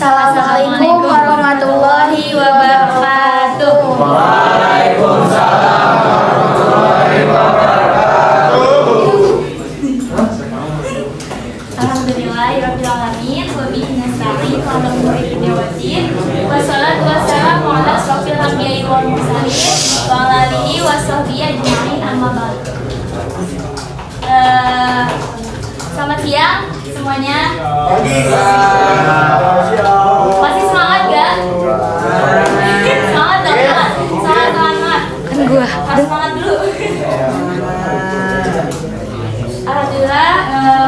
Assalamualaikum warahmatullahi wabarakatuh. Waalaikumsalam warahmatullahi wabarakatuh. Alhamdulillahirabbil alamin wa bihi nasta'in wa ala muwaffiqin wassalatu wassalamu ala asrofil anbiya'i wal mursalin wa ala alihi wa sahbihi ajma'in amma ba'd. Selamat siang semuanya. Masih semangat gak? Semangat dong, semangat. Kan gua harus semangat dulu. Alhamdulillah,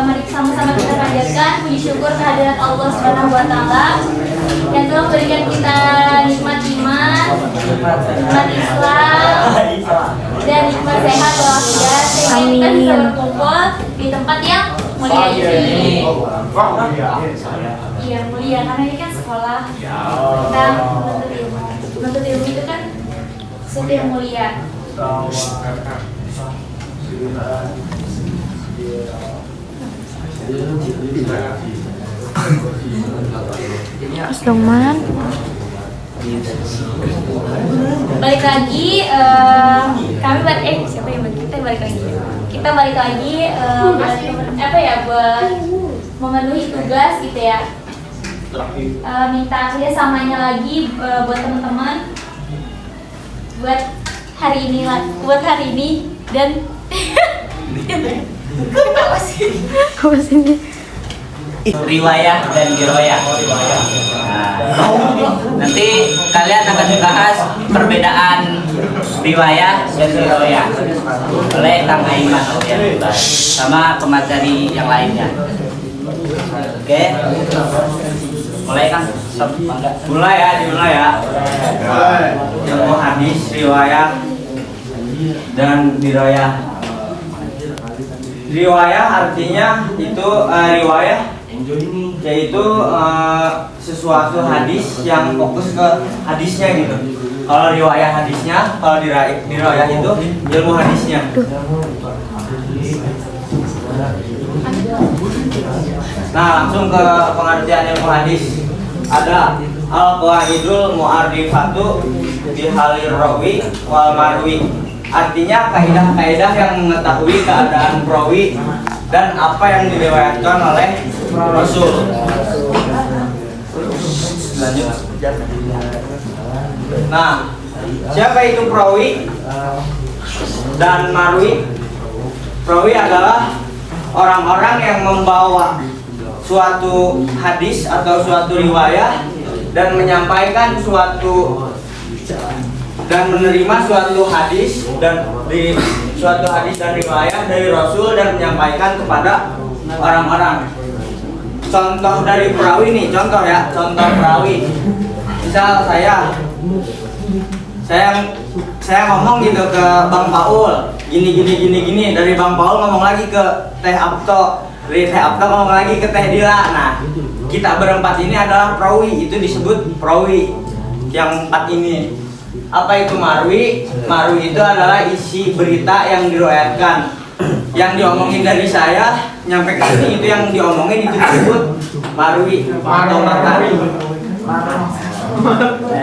mari sama-sama kita panjatkan puji syukur kehadirat Allah Subhanahu wa taala yang telah memberikan kita nikmat iman, nikmat Islam, dan nikmat sehat walafiat sehingga kita bisa berkumpul di tempat yang mulia ini. Iya, mulia karena ini kan sekolah. Kita menuntut ilmu. Menuntut ilmu itu kan sesuatu yang mulia. Terus dong man. Balik lagi, kami siapa yang kita balik lagi? Kita balik lagi buat memenuhi tugas gitu ya. Minta kerjasamanya lagi buat teman-teman buat hari ini dan Apa sih? Riwayah dan giroyah. Nanti kalian akan dibahas perbedaan riwayah dan giroyah oleh Kang Aiman sama pemateri yang lainnya. Oke, mulai Kang. Dimulai ya. Ilmu hadis, riwayah dan giroyah. Riwayah artinya itu riwayah yaitu sesuatu hadis yang fokus ke hadisnya gitu. Kalau riwayah hadisnya, kalau riwayah itu ilmu hadisnya. Nah, langsung ke pengertian ilmu hadis. Ada al-qawaidul mu'arrifatu bihalir rawi wal marwi. Artinya kaidah-kaidah yang mengetahui keadaan perawi dan apa yang diriwayatkan oleh Rasul. Lanjut. Nah, siapa itu perawi dan marwi? Perawi adalah orang-orang yang membawa suatu hadis atau suatu riwayah dan menyampaikan dan menerima suatu hadis dan riwayah dari Rasul dan menyampaikan kepada orang-orang. Contoh dari perawi nih, contoh perawi. Misal saya ngomong gitu ke Bang Paul, gini dari Bang Paul ngomong lagi ke Teh Abto, dari Teh Abto ngomong lagi ke Teh Dila. Nah, kita berempat ini adalah perawi, itu disebut perawi. Yang empat ini. Apa itu marwi? Marwi itu adalah isi berita yang diriwayatkan. Yang diomongin dari saya nyampe ke sini itu yang diomongin itu disebut marwi atau marwi.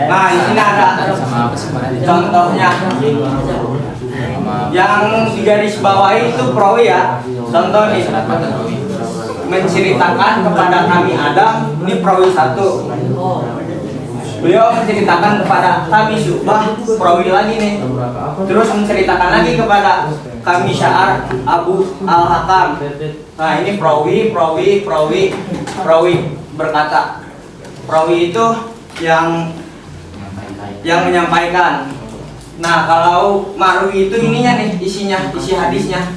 Nah, di sini ada contohnya. Yang di garis bawahi itu perawi ya. Contoh nih. Menceritakan kepada kami Adam, ini perawi 1. Beliau menceritakan kepada kami Syu'bah, perawi lagi nih. Terus menceritakan lagi kepada kami Sya'ar, Abu Al-Hakam. Nah, ini perawi berkata. Perawi itu yang menyampaikan. Nah, kalau marwi itu ininya nih, isi hadisnya.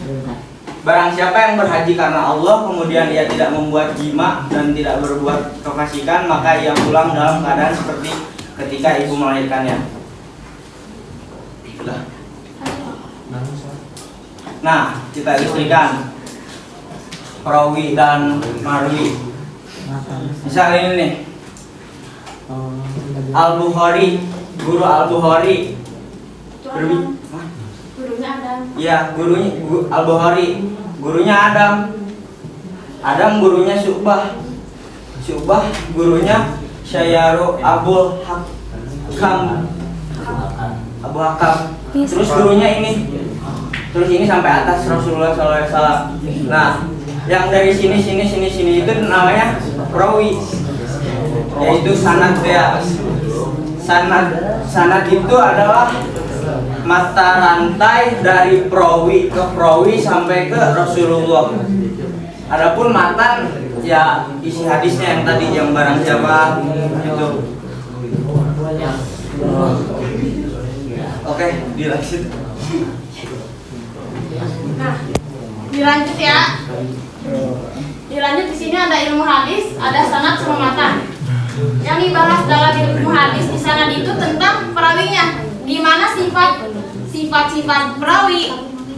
Barang siapa yang berhaji karena Allah, kemudian ia tidak membuat jima dan tidak berbuat kefasikan, maka ia pulang dalam keadaan seperti ketika ibu melahirkannya. Nah, kita istrikan perawi dan marwi. Misal ini nih, Al-Bukhari, guru Al-Bukhari. Gurunya Adam. Iya, Al-Bukhari, gurunya Adam. Adam gurunya Syu'bah. Syu'bah gurunya Syayaru Abul Hakam. Abu Hakam. Terus gurunya ini. Terus ini sampai atas Rasulullah SAW. Nah, yang dari sini itu namanya perawi, yaitu sanad ya. Sanad itu adalah mata rantai dari perawi ke perawi sampai ke Rasulullah. Adapun matan ya isi hadisnya yang tadi yang barang siapa gitu. Oke, dilanjut. Nah, dilanjut ya. Dilanjut di sini ada ilmu hadis, ada sanad sama matan. Yang dibahas dalam ilmu hadis di sanad itu tentang perawinya, gimana sifat-sifat perawi,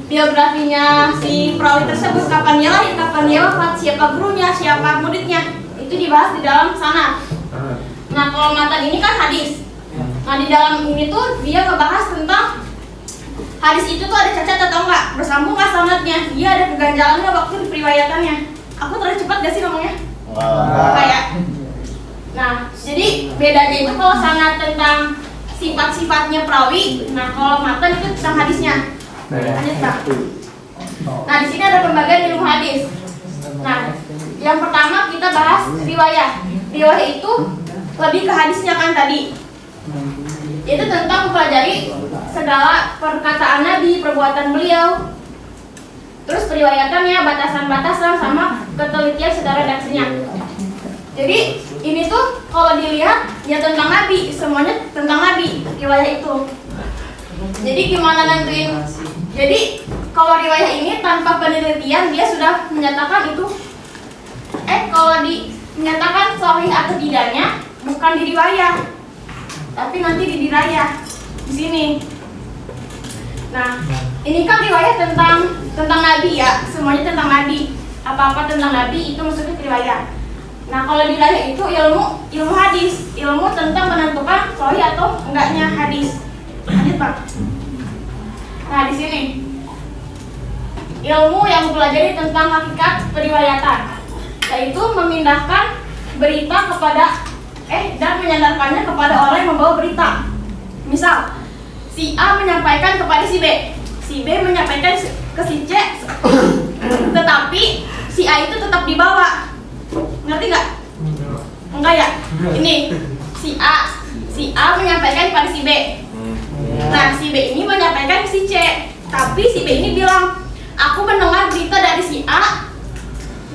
biografinya si perawi tersebut, kapan dia lahir, kapan dia wafat, siapa gurunya, siapa muridnya, itu dibahas di dalam sanad. Nah, kalau matan ini kan hadis. Nah, di dalam ini tuh dia ngebahas tentang hadis itu tuh ada cacat atau enggak, bersambung nggak sanadnya, dia ada keganjalan nggak waktu di periwayatannya. Aku terlalu cepat gak sih ngomongnya? Kayak. Nah, jadi bedanya itu kalau sanad tentang sifat-sifatnya perawi, nah kalau matan itu tentang hadisnya. Lanjut Kak. Nah, di sini ada pembagian ilmu hadis. Nah, yang pertama kita bahas riwayah. Riwayah itu lebih ke hadisnya kan tadi. Itu tentang mempelajari segala perkataan Nabi, perbuatan beliau, terus periwayatannya, batasan-batasan, sama ketelitian segala redaksinya. Jadi ini tuh kalau dilihat ya tentang Nabi, semuanya tentang Nabi, riwayah itu. Jadi gimana nentuin? Jadi kalau riwayah ini tanpa penelitian dia sudah menyatakan itu. Kalau menyatakan sahih atau tidaknya bukan di riwayah, tapi nanti di dirayah di sini. Nah, ini kan riwayah tentang Nabi ya, semuanya tentang Nabi. Apa-apa tentang Nabi itu maksudnya riwayah. Nah, kalau dirayah itu ilmu hadis, ilmu tentang menentukan sahih atau enggaknya hadis. Lanjut Pak. Nah, di sini ilmu yang mempelajari tentang hakikat periwayatan, yaitu memindahkan berita kepada dan menyandarkannya kepada orang yang membawa berita. Misal, si A menyampaikan kepada si B menyampaikan ke si C, tetapi si A itu tetap dibawa. Ngerti nggak? Enggak ya? Ini si A menyampaikan kepada si B. Nah, si B ini menyampaikan ke si C, tapi si B ini bilang, aku mendengar berita dari si A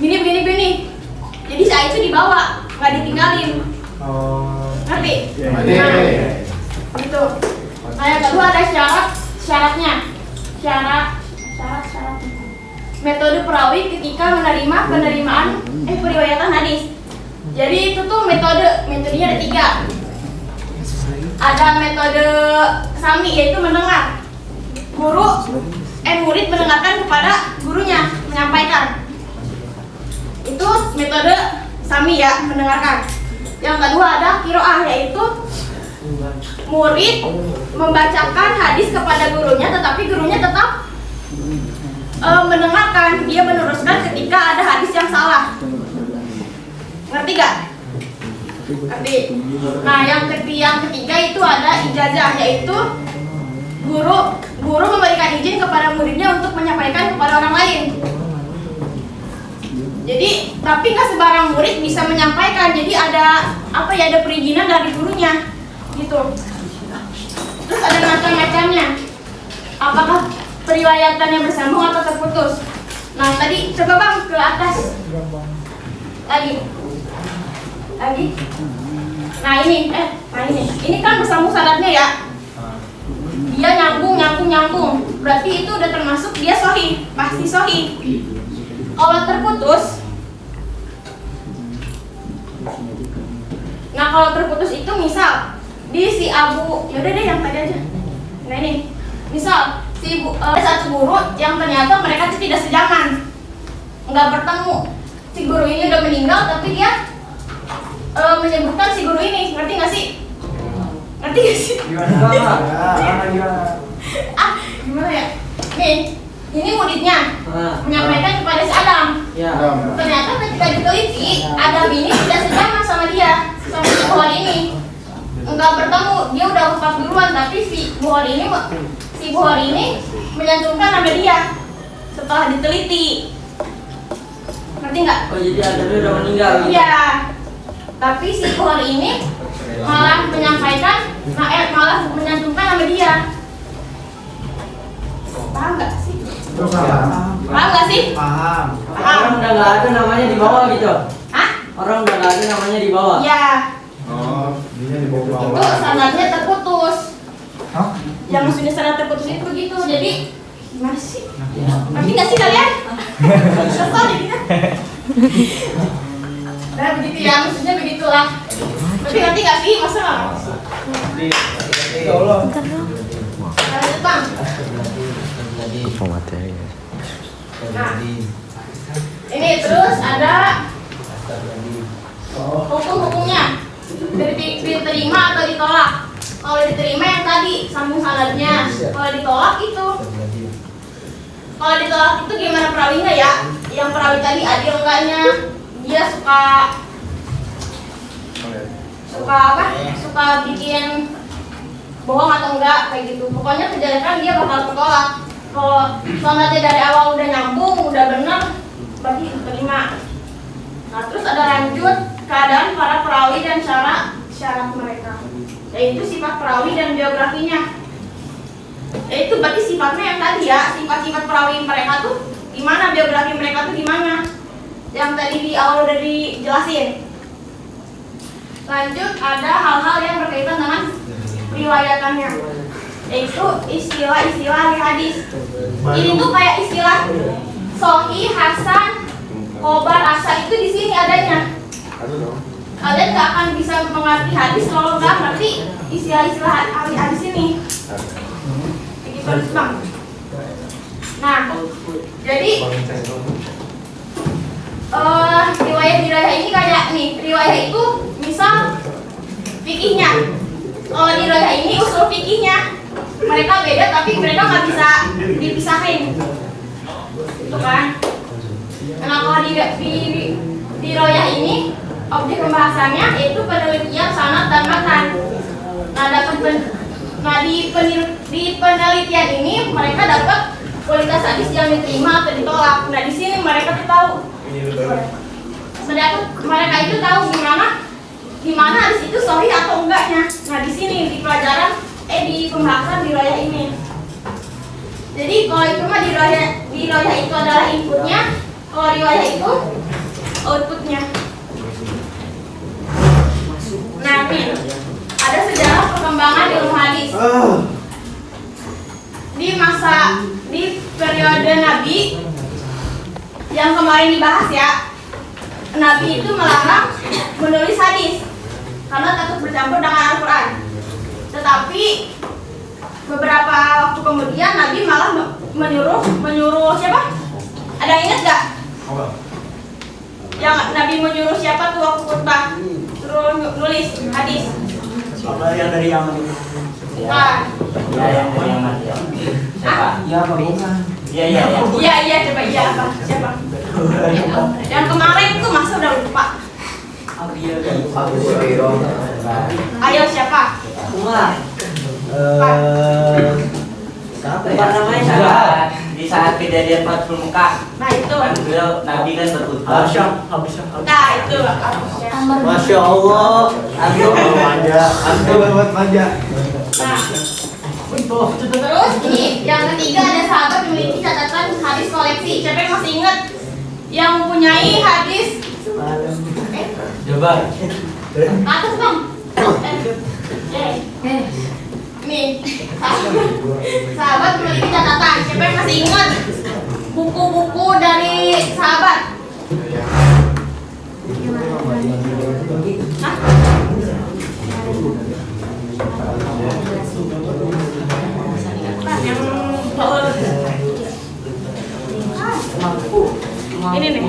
gini. Jadi si A itu dibawa, nggak ditinggalin. Ngerti? Nah, gitu. Nah, yang kedua ada syaratnya. Syarat. Metode perawi ketika menerima periwayatan hadis. Jadi itu tuh metodenya ada 3. Ada metode sami, yaitu mendengar. Murid mendengarkan kepada gurunya, menyampaikan. Itu metode sami ya, mendengarkan. Yang kedua ada qiraah, yaitu murid membacakan hadis kepada gurunya, tetapi gurunya tetap mendengarkan, dia meneruskan ketika ada hadis yang salah. Ngerti gak? Ngerti. Nah, yang ketiga itu ada ijazah, yaitu guru memberikan izin kepada muridnya untuk menyampaikan kepada orang lain. Jadi, tapi nggak sembarang murid bisa menyampaikan. Jadi ada ada perizinan dari gurunya, gitu. Terus ada macam-macamnya. Apakah periwayatannya bersambung atau terputus? Nah, tadi coba Bang ke atas. Lagi. Nah, ini kan bersambung syaratnya ya. Dia nyambung. Berarti itu udah termasuk dia sahih, pasti sahih. Kalau terputus, itu misal di si Abu, yaudah deh yang tadi aja. Nah ini, misal satu guru yang ternyata mereka itu tidak sejaman, nggak bertemu. Si guru ini udah meninggal, tapi dia menyebutkan si guru ini, ngerti nggak sih? Ngerti nggak sih? Gimana ya? Nih. Ini muridnya menyampaikan kepada si Adam. Ternyata ketika diteliti, Adam ini tidak sejaman sama dia, sama si Bukhari ini enggak bertemu, dia udah wafat duluan, tapi si Bukhari ini menyantumkan nama dia setelah diteliti. Ngerti nggak? Oh jadi Adamnya udah meninggal. Iya. Tapi si Bukhari ini malah menyampaikan, malah menyantumkan nama dia. Paham nggak sih? Paham nggak sih? Paham. Orang udah nggak ada namanya di bawah gitu. Hah? Orang udah nggak ada namanya di bawah. Iya. Oh, dia di Itu bawah. sanadnya terputus. Hah? Yang maksudnya sanad terputus itu begitu. Jadi gimana sih? Ngerti nggak sih kalian? Kesel jadinya. Nah begitu ya, maksudnya begitulah. Tapi ngerti nggak sih? Masa nggak ngerti? Ya Allah. Lanjut bang. Nah, ini terus ada hukum-hukumnya. Diterima atau ditolak. Kalau diterima yang tadi sambung sanadnya. Kalau ditolak itu. Kalau ditolak itu gimana perawinya ya? Yang perawi tadi adil enggaknya? Dia suka apa? Suka bikin bohong atau enggak kayak gitu. Pokoknya kejelekan dia bakal tertolak. Kalau sanadnya dari awal udah nyambung, udah benar, berarti diterima. Nah, terus ada lanjut keadaan para perawi dan syarat mereka, yaitu sifat perawi dan biografinya. Yaitu berarti sifatnya yang tadi ya, sifat-sifat perawi mereka tuh gimana, biografi mereka tuh gimana, yang tadi di awal udah dijelasin. Lanjut ada hal-hal yang berkaitan dengan riwayatannya, yaitu istilah-istilah ahli hadis. Ini tuh kayak istilah sahih, hasan, khobar, asa itu di sini adanya. Kalian nggak akan bisa mengerti hadis kalau nggak ngerti istilah-istilah ahli hadis ini. Begitu bang. Nah, jadi riwayat ini kayak nih, riwayat itu misal fikihnya. Kalau di riwayat ini usul fikihnya mereka beda, tapi mereka nggak bisa dipisahin, itu kan? Nah kalau di riwayat ini objek pembahasannya yaitu penelitian sanad dan matan. Nah di penelitian ini mereka dapat kualitas hadis yang diterima atau ditolak. Nah di sini mereka tuh tahu, mereka itu tahu gimana hadis itu sahih atau enggaknya. Nah di sini di pelajaran di pembahasan di riwayat ini. Jadi kalau itu mah di riwayat itu adalah inputnya, kalau riwayat itu outputnya. Nah nih ada sejarah perkembangan ilmu hadis. Di periode Nabi yang kemarin dibahas ya, Nabi itu melarang menulis hadis karena takut bercampur dengan Al-Quran. Tetapi beberapa waktu kemudian Nabi malah menyuruh siapa? Ada yang ingat gak? Yang Nabi menyuruh siapa tuh waktu khutbah suruh nulis hadis? Yang dari Yaman. Nah, Siapa? Iya apa bukan? Iya. Iya coba iya apa? Siapa? Yang kemarin tuh masa udah lupa. Ayo siapa? Umar. Siapa Apa namanya siapa? Di saat kejadian Fathul Mekah. Nah itu. Kan beliau Nabi kan berkhutbah. Nah itu. Masya Allah. Antum buat manja. Nah, terus ini yang ketiga ada sahabat memiliki catatan hadis koleksi. Siapa yang masih ingat yang mempunyai hadis? Coba. Atas bang. Nih, sahabat memiliki catatan. Siapa yang masih ingat buku-buku dari sahabat? Hah? Ini nih.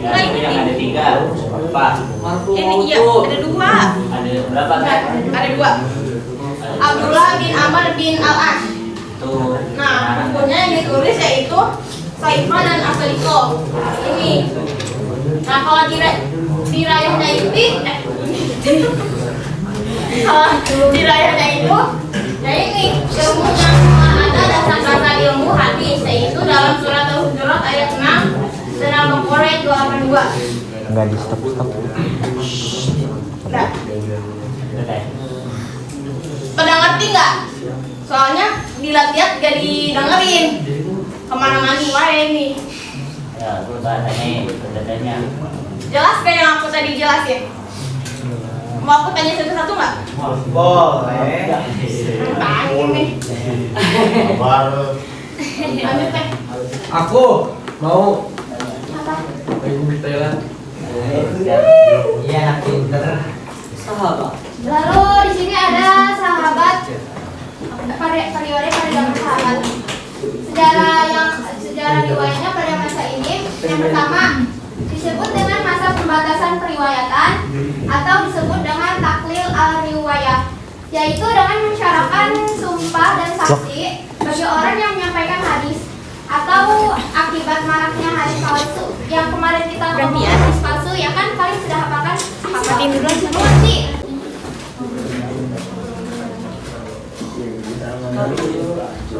Nah, ini yang ada nih. 3. Pak. Ini iya, ada 2. Ada berapa kan? Ada 2. Abdullah bin Amr bin Al-Ash. Tuh. Nah, bukunya yang ditulis yaitu Saifah dan Asaliko. Ini. Nah, kalau di rayahnya itu Dirayanya itu, ya ini ilmu yang ada dasar-dasar ilmu hadis, yaitu dalam surat Al-Hujurat ayat 6 dan Al-Baqarah ayat 282. Enggak di stop. Nah, pada ngerti nggak? Soalnya dilihat-lihat gak didengerin. Kemana-mana wae ini. Ya, itu bahasanya. Jelas kayak yang aku tadi jelasin. Mau aku tanya satu-satu nggak? Boleh. Tanya nih. Baru. Lanjut teh. Aku mau Apa? Thailand. Iya anak pinter. Sahabat. Lalu di sini ada sahabat periode pada zaman sahabat. Sejarah riwayatnya pada masa ini yang pertama disebut dengan masa pembatasan periwayatan atau disebut dengan taklil al-riwayah, yaitu dengan mensyaratkan sumpah dan saksi bagi orang yang menyampaikan hadis atau akibat maraknya hadis palsu. Yang kemarin kita ngomong hadis palsu ya kan, kalian sudah hafalkan sahabat ini belum mengerti.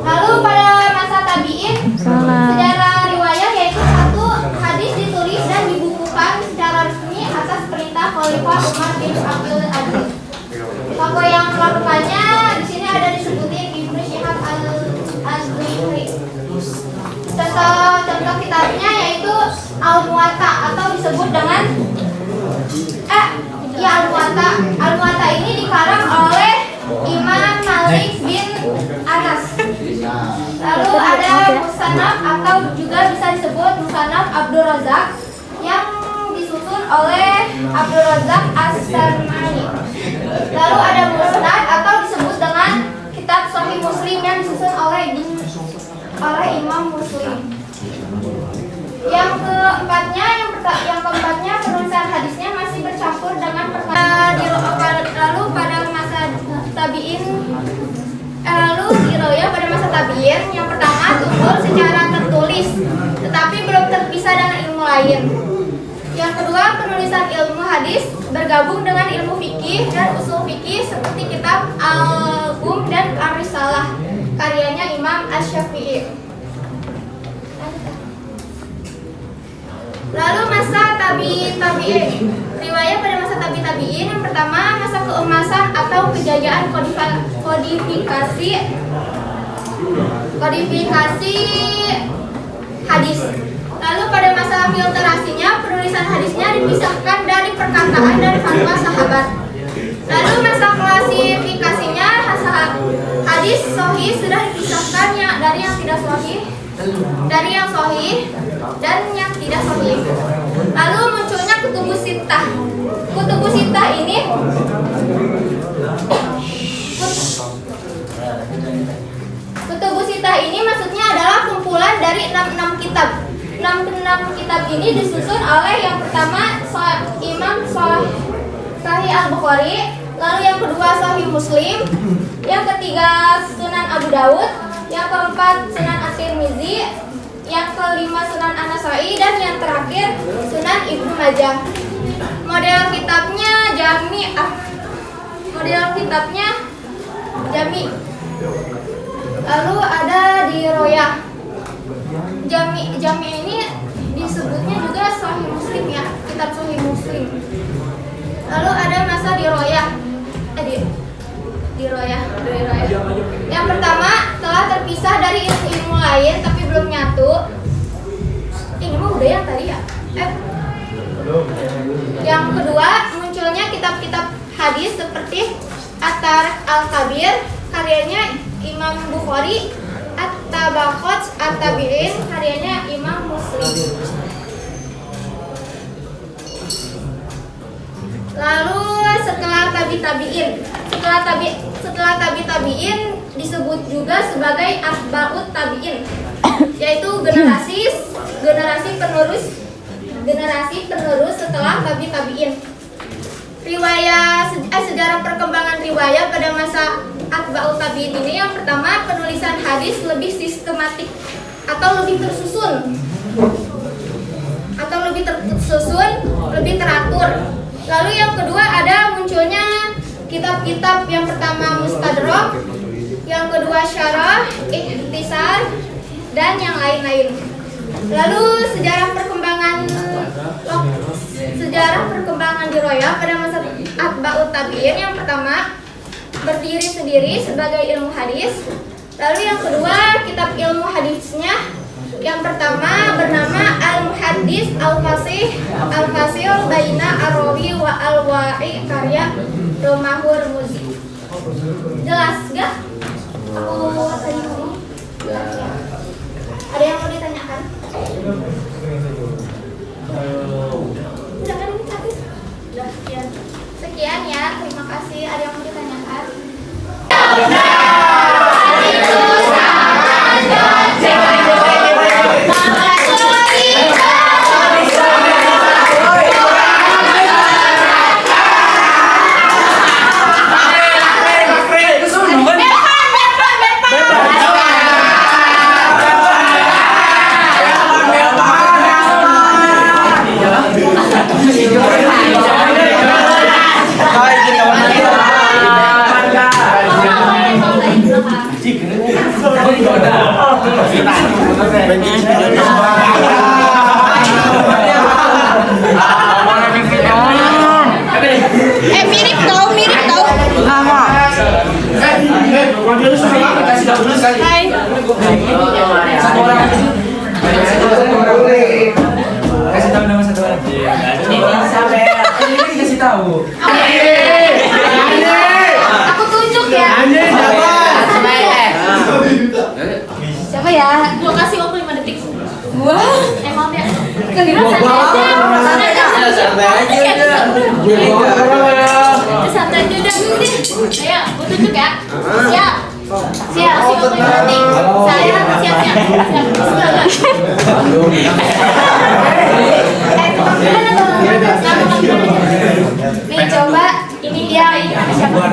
Lalu pada masa tabi'in, sejarah riwayat yaitu satu hadis ditulis dan dibukukan secara resmi atas perintah Khalifah Umar bin Abdul Aziz. Tokoh yang melakukannya di sini ada disebutin Ibnu Syihab al-Zuhri. Contoh kitabnya yaitu Al-Muwatta atau disebut dengan Al-Muwatta. Al-Muwatta ini dikarang oleh Imam Malik bin Anas. Lalu ada Musannaf atau juga bisa disebut Musannaf Abdul Razak yang disusun oleh Abdul Razak As-Sarmani. Lalu ada Musnad atau disebut dengan Kitab Sahih Muslim yang disusun oleh Imam Muslim. Yang keempatnya penulisan hadisnya masih bercampur dengan lalu pada masa tabi'in pada masa tabi'in yang pertama tumbuh secara tertulis tetapi belum terpisah dengan ilmu lain. Yang kedua, penulisan ilmu hadis bergabung dengan ilmu fikih dan usul fikih seperti kitab Al-Um dan Ar-Risalah karyanya Imam Asy-Syafi'i. Lalu masa tabi'in. Riwayat pada masa tabi'in yang pertama masa keemasan atau kejayaan kodifikasi hadis. Lalu pada masa filterasinya penulisan hadisnya dipisahkan dari perkataan dan fatwa sahabat. Lalu masa klasifikasinya hadis sahih sudah dipisahkan dari yang tidak sahih, dari yang sahih dan yang tidak sahih. Lalu munculnya kutubus sittah. Kutubus sittah ini maksudnya adalah kumpulan dari 66 kitab. 66 kitab ini disusun oleh yang pertama Imam Sahih Al-Bukhari, lalu yang kedua Sahih Muslim, yang ketiga Sunan Abu Daud, yang keempat Sunan At-Tirmizi, yang kelima Sunan An-Nasai, dan yang terakhir Sunan Ibnu Majah. Model kitabnya Jami. Lalu ada di Royah. Jami ini disebutnya juga Sahih Muslim ya, kitab Sahih Muslim. Lalu ada masa di Royah. Di Royah. Yang pertama telah terpisah dari ilmu lain tapi belum nyatu. Ini mah udah yang tadi ya. Yang kedua munculnya kitab-kitab hadis seperti At-Tarikh Al-Kabir karyanya Imam Bukhari, At-Tabaqat At-Tabi'in karyanya Imam Muslim. Lalu setelah tabi'in disebut juga sebagai atba'ut tabi'in, yaitu generasi penerus setelah tabi'in. Sejarah perkembangan riwayat pada masa atba'ut tabi'in ini yang pertama penulisan hadis lebih sistematik atau lebih tersusun, lebih teratur. Lalu yang kedua ada munculnya kitab-kitab, yang pertama Mustadrak, yang kedua Syarah, Ikhtisar, dan yang lain-lain. Lalu sejarah perkembangan diroyah pada masa Atba'ut Tabi'in. Yang pertama berdiri sendiri sebagai ilmu hadis. Lalu yang kedua kitab ilmu hadisnya. Yang pertama bernama Al-Muhaddis Al-Fasih Baina Ar-Rawi wa Al-Wa'i karya Romahur Muzi. Jelas gak? Aku tadi ngomong. Ada yang mau ditanyakan? Udah kan ini tadi? Udah, sekian. Sekian ya, terima kasih. Ada yang mau ditanyakan? Mirip tau. Hai. Kasih tahu nama satu lagi. Ini kasih tahu. Aku tunjuk ya. Siapa ya? Gua kasih waktu 5 detik. Wah. Emang ya. Kalian santai aja. Santai aja udah dulu deh. Ayo, gua tunjuk ya. Siap. Siap, kasih waktu 5 detik. Saya siap. Nih coba ini dia, ini siapa?